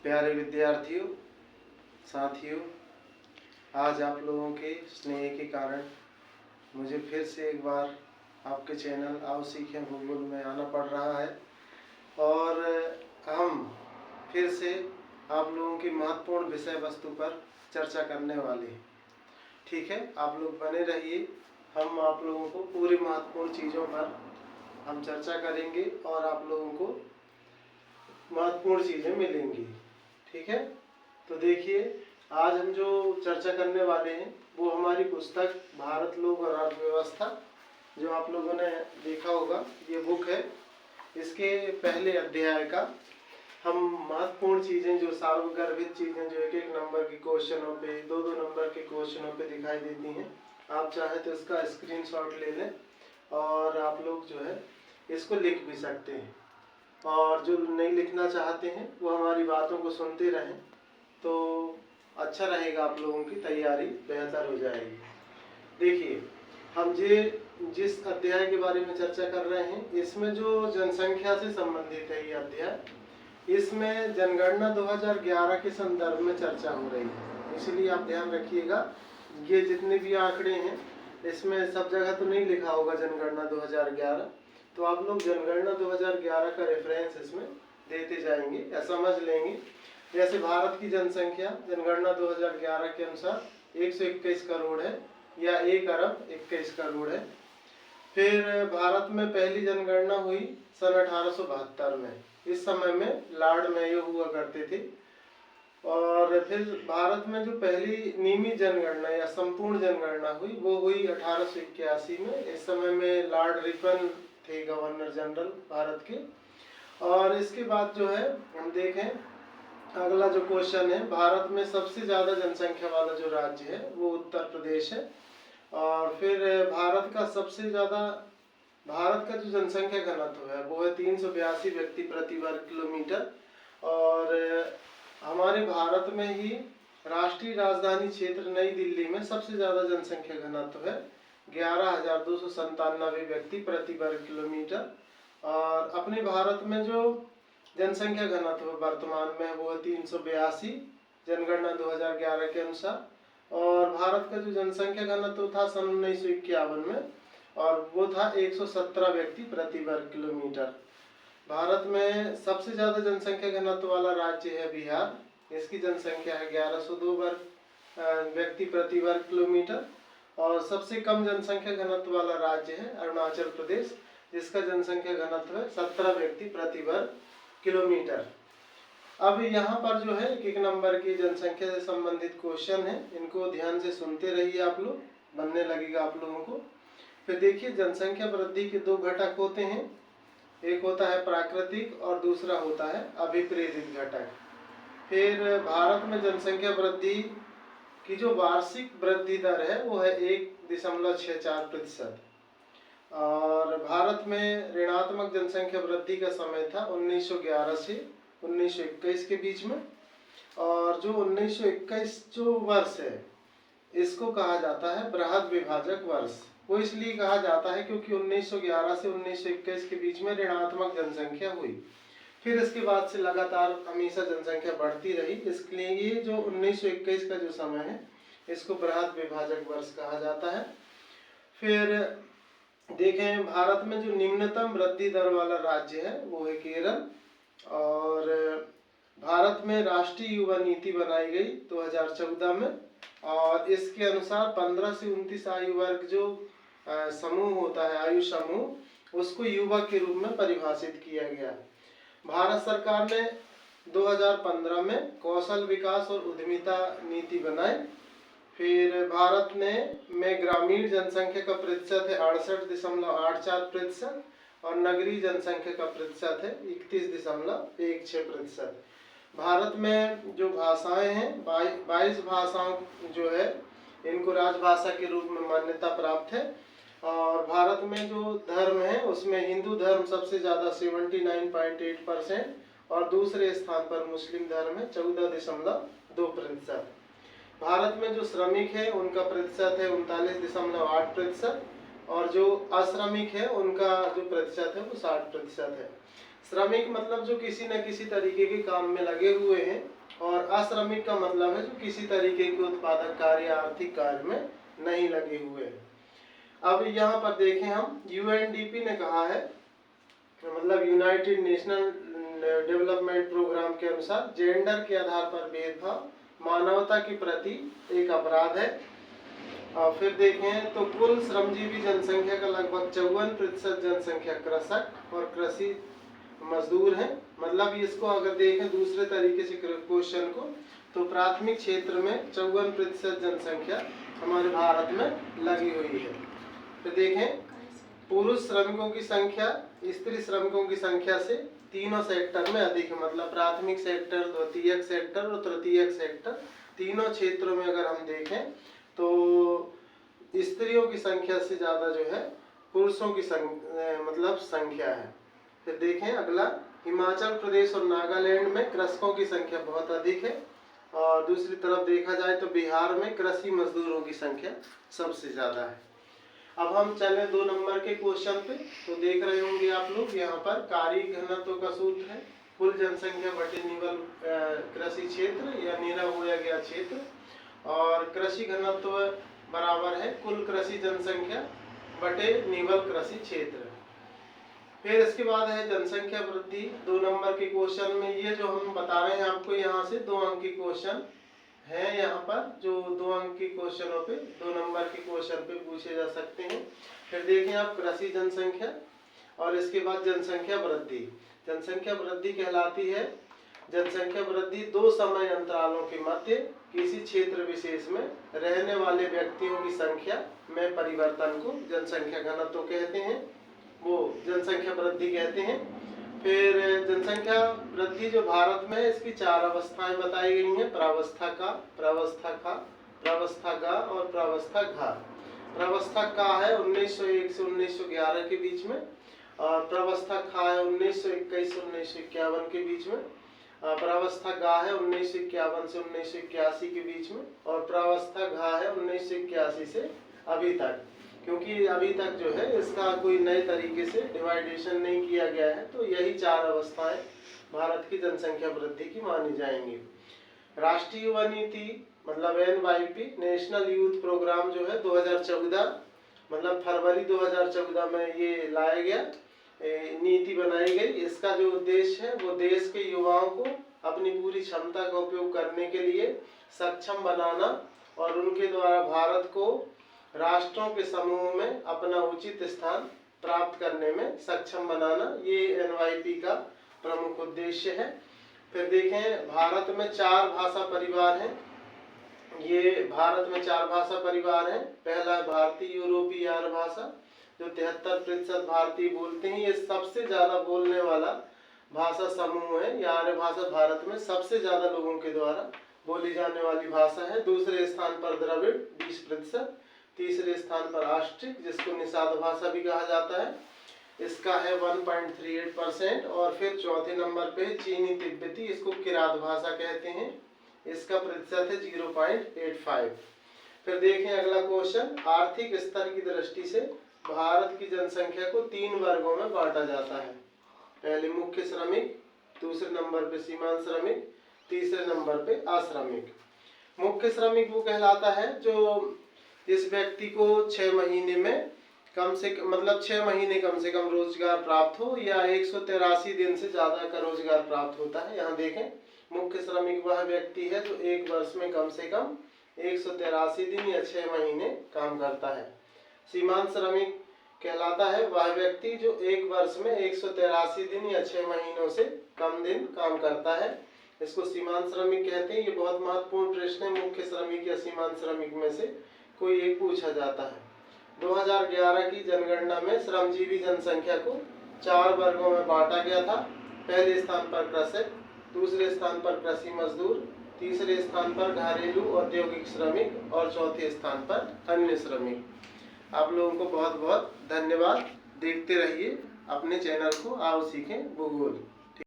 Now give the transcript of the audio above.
प्यारे विद्यार्थियों, साथियों, आज आप लोगों के स्नेह के कारण मुझे फिर से एक बार आपके चैनल आओ सीखें भूगोल में आना पड़ रहा है और हम फिर से आप लोगों की महत्वपूर्ण विषय वस्तु पर चर्चा करने वाले हैं। ठीक है, आप लोग बने रहिए। हम आप लोगों को पूरी महत्वपूर्ण चीज़ों पर हम चर्चा करेंगे और आप लोगों को महत्वपूर्ण चीज़ें मिलेंगी। ठीक है, तो देखिए, आज हम जो चर्चा करने वाले हैं वो हमारी पुस्तक भारत, लोक और अर्थव्यवस्था, जो आप लोगों ने देखा होगा, ये बुक है। इसके पहले अध्याय का हम महत्वपूर्ण चीज़ें, जो सार्वगर्भित चीज़ें, जो एक एक नंबर के क्वेश्चनों पे, दो दो नंबर के क्वेश्चनों पे दिखाई देती हैं, आप चाहे तो इसका स्क्रीनशॉट ले लें और आप लोग जो है इसको लिख भी सकते हैं। और जो नहीं लिखना चाहते हैं वो हमारी बातों को सुनते रहें तो अच्छा रहेगा, आप लोगों की तैयारी बेहतर हो जाएगी। देखिए, हम जिस अध्याय के बारे में चर्चा कर रहे हैं, इसमें जो जनसंख्या से संबंधित है ये अध्याय, इसमें जनगणना 2011 के संदर्भ में चर्चा हो रही है। इसलिए आप ध्यान रखिएगा, ये जितने भी आंकड़े हैं इसमें सब जगह तो नहीं लिखा होगा जनगणना 2011, तो आप लोग जनगणना 2011 का रेफरेंस इसमें देते जाएंगे या समझ लेंगे। जैसे भारत की जनसंख्या जनगणना 2011 के अनुसार 121 करोड़ है या 1 अरब 21 करोड़ है। फिर भारत में पहली जनगणना हुई सन 1872 में। इस समय में लॉर्ड मेयो हुआ करते थे। और फिर भारत में जो पहली नियमित जनगणना या संपूर्ण जनगणना हुई वो हुई 1881 में। इस समय में लॉर्ड रिपन थे गवर्नर जनरल भारत के। और इसके बाद जो है हम देखें, अगला जो क्वेश्चन है, भारत में सबसे ज़्यादा जनसंख्या वाला जो राज्य है वो उत्तर प्रदेश है। और फिर भारत का जो जनसंख्या घनत्व है वो है 382 व्यक्ति प्रति वर्ग किलोमीटर। और हमारे भारत में ही राष्ट्रीय राजधानी क्षेत्र नई दिल्ली में सबसे ज़्यादा जनसंख्या घनत्व है 11,297 व्यक्ति प्रति वर्ग किलोमीटर। और अपने भारत में जो जनसंख्या घनत्व वर्तमान में वो है 382 जनगणना 2011 के अनुसार। और भारत का जो जनसंख्या घनत्व था सन 1951 में, और वो था 117 व्यक्ति प्रति वर्ग किलोमीटर। भारत में सबसे ज़्यादा जनसंख्या घनत्व वाला राज्य है बिहार। इसकी जनसंख्या है 1102 व्यक्ति प्रति वर्ग किलोमीटर। और सबसे कम जनसंख्या घनत्व वाला राज्य है अरुणाचल प्रदेश, जिसका जनसंख्या घनत्व है 17 व्यक्ति प्रति वर्ग किलोमीटर। अब यहाँ पर जो है एक एक नंबर की जनसंख्या से संबंधित क्वेश्चन है, इनको ध्यान से सुनते रहिए, आप लोग बनने लगेगा आप लोगों को। फिर देखिए, जनसंख्या वृद्धि के दो घटक होते हैं, एक होता है प्राकृतिक और दूसरा होता है अभिप्रेरित घटक। फिर भारत में जनसंख्या वृद्धि की जो वार्षिक वृद्धि दर है वो है 1.64%। और भारत में ऋणात्मक जनसंख्या वृद्धि का समय था 1911 से 1921 के बीच में। और जो 1921 जो वर्ष है इसको कहा जाता है बृहद विभाजक वर्ष। वो इसलिए कहा जाता है क्योंकि 1911 से 1921 के बीच में ऋणात्मक जनसंख्या हुई। फिर इसके बाद से लगातार हमेशा जनसंख्या बढ़ती रही, इसलिए ये जो 1921 का जो समय है इसको बृहद विभाजक वर्ष कहा जाता है। फिर देखें, भारत में जो निम्नतम वृद्धि दर वाला राज्य है वो है केरल। और भारत में राष्ट्रीय युवा नीति बनाई गई 2014 में। और इसके अनुसार 15 से 29 आयु वर्ग जो समूह होता है, आयु समूह, उसको युवा के रूप में परिभाषित किया गया। भारत सरकार ने 2015 में कौशल विकास और उद्यमिता नीति बनाई। फिर भारत में ग्रामीण जनसंख्या का प्रतिशत है 68.84% और नगरीय जनसंख्या का प्रतिशत है 31.16%। भारत में जो भाषाएं हैं 22 भाषाओं जो है इनको राजभाषा के रूप में मान्यता प्राप्त है। और भारत में जो धर्म है उसमें हिंदू धर्म सबसे ज़्यादा 79.8% और दूसरे स्थान पर मुस्लिम धर्म है 14.2%। भारत में जो श्रमिक है उनका प्रतिशत है 39.8% और जो अश्रमिक है उनका जो प्रतिशत है वो 60% है। श्रमिक मतलब जो किसी न किसी तरीके के काम में लगे हुए हैं, और अश्रमिक का मतलब है जो किसी तरीके के उत्पादक कार्य या आर्थिक कार्य में नहीं लगे हुए हैं। अब यहाँ पर देखें हम, यूएनडीपी ने कहा है, मतलब यूनाइटेड नेशनल डेवलपमेंट प्रोग्राम के अनुसार जेंडर के आधार पर भेदभाव मानवता के प्रति एक अपराध है। और फिर देखें तो कुल श्रमजीवी जनसंख्या का लगभग 54% जनसंख्या कृषक और कृषि मजदूर हैं। मतलब इसको अगर देखें दूसरे तरीके से क्वेश्चन को, तो प्राथमिक क्षेत्र में 54% जनसंख्या हमारे भारत में लगी हुई है। तो देखें पुरुष श्रमिकों की संख्या स्त्री श्रमिकों की संख्या से तीनों सेक्टर में अधिक है। मतलब प्राथमिक सेक्टर, द्वितीयक सेक्टर और तृतीयक सेक्टर, तीनों क्षेत्रों में अगर हम देखें तो स्त्रियों की संख्या से ज्यादा जो है पुरुषों की संख्या है। फिर देखें अगला, हिमाचल प्रदेश और नागालैंड में कृषकों की संख्या बहुत अधिक है, और दूसरी तरफ देखा जाए तो बिहार में कृषि मजदूरों की संख्या सबसे ज्यादा है। अब हम चले 2 नंबर के क्वेश्चन पे। तो देख रहे होंगे आप लोग, यहाँ पर कार्य घनत्व का सूत्र है कुल जनसंख्या बटे निवल कृषि क्षेत्र या नीरव बोया गया क्षेत्र, और कृषि घनत्व बराबर है कुल कृषि जनसंख्या बटे निवल कृषि क्षेत्र। फिर इसके बाद है जनसंख्या वृद्धि 2 नंबर के क्वेश्चन में। ये जो हम बता रहे हैं आपको, यहाँ से 2 अंक के क्वेश्चन है, यहाँ पर जो 2 अंक के क्वेश्चनों पे 2 नंबर के क्वेश्चन पे पूछे जा सकते हैं। फिर देखें आप कृषि जनसंख्या, और इसके बाद जनसंख्या वृद्धि। जनसंख्या वृद्धि कहलाती है जनसंख्या वृद्धि 2 समय अंतरालों के मध्य किसी क्षेत्र विशेष में रहने वाले व्यक्तियों की संख्या में परिवर्तन को जनसंख्या घनत्व कहते हैं, वो जनसंख्या वृद्धि कहते हैं। फिर जनसंख्या वृद्धि जो भारत में है, इसकी 4 अवस्थाएं बताई गई हैं, प्रावस्था का, प्रावस्था का, प्रावस्था गा और प्रावस्था घा। प्रावस्था का है 1901 से 1911 के बीच में, और प्रावस्था खा है 1921 से 1951 के बीच में, प्रावस्था गा है 1951 से 1981 के बीच में, और प्रावस्था घा है 1981 से अभी तक। क्योंकि अभी तक जो है इसका कोई नए तरीके से डिवाइडेशन नहीं किया गया है, तो यही 4 अवस्थाएं भारत की जनसंख्या वृद्धि की मानी जाएंगी। राष्ट्रीय युवा नीति मतलब NYP नेशनल यूथ प्रोग्राम जो है 2014 मतलब फरवरी 2014 में ये लाया गया, नीति बनाई गई। इसका जो उद्देश्य है वो देश के युवाओं को अपनी पूरी क्षमता का उपयोग करने के लिए सक्षम बनाना और उनके द्वारा भारत को राष्ट्रों के समूह में अपना उचित स्थान प्राप्त करने में सक्षम बनाना, ये NYP का प्रमुख उद्देश्य है। फिर देखें भारत में 4 भाषा परिवार हैं। ये भारत में 4 भाषा परिवार हैं। पहला है भारतीय यूरोपीय आर्य भाषा जो 73% भारतीय बोलते हैं। ये सबसे ज्यादा बोलने वाला भाषा समूह है। यह आर्य भाषा भारत में सबसे ज्यादा लोगों के द्वारा बोली जाने वाली भाषा है। दूसरे स्थान पर द्रविड़ 20%, तीसरे स्थान पर आस्ट्रिक जिसको निषाद भाषा भी कहा जाता है, इसका है 1.38%, और फिर चौथे नंबर पे चीनी तिब्बती, इसको किरात भाषा कहते हैं, इसका प्रतिशत है 0.85। फिर देखें अगला क्वेश्चन, आर्थिक स्तर की दृष्टि से भारत की जनसंख्या को 3 वर्गों में बांटा जाता है। पहले मुख्य श्रमिक, दूसरे नंबर पे सीमांत श्रमिक, तीसरे नंबर पे अश्रमिक। मुख्य श्रमिक वो कहलाता है जो इस व्यक्ति को 6 महीने में कम से कम रोजगार प्राप्त हो या 183 दिन से ज्यादा का रोजगार प्राप्त होता है। यहाँ देखें मुख्य श्रमिक वह व्यक्ति है जो 1 वर्ष में कम से कम 183 दिन या 6 महीने काम करता है। सीमांत श्रमिक कहलाता है वह व्यक्ति जो 1 वर्ष में 183 दिन या 6 महीनों से कम दिन काम करता है, इसको सीमांत श्रमिक कहते हैं। ये बहुत महत्वपूर्ण प्रश्न है, मुख्य श्रमिक या सीमांत श्रमिक में से कोई एक पूछा जाता है। 2011 की जनगणना में श्रमजीवी जनसंख्या को 4 वर्गों में बांटा गया था। पहले स्थान पर कृषक, दूसरे स्थान पर कृषि मजदूर, तीसरे स्थान पर घरेलू औद्योगिक श्रमिक और चौथे स्थान पर अन्य श्रमिक। आप लोगों को बहुत बहुत धन्यवाद। देखते रहिए अपने चैनल को आओ सीखें भूगोल।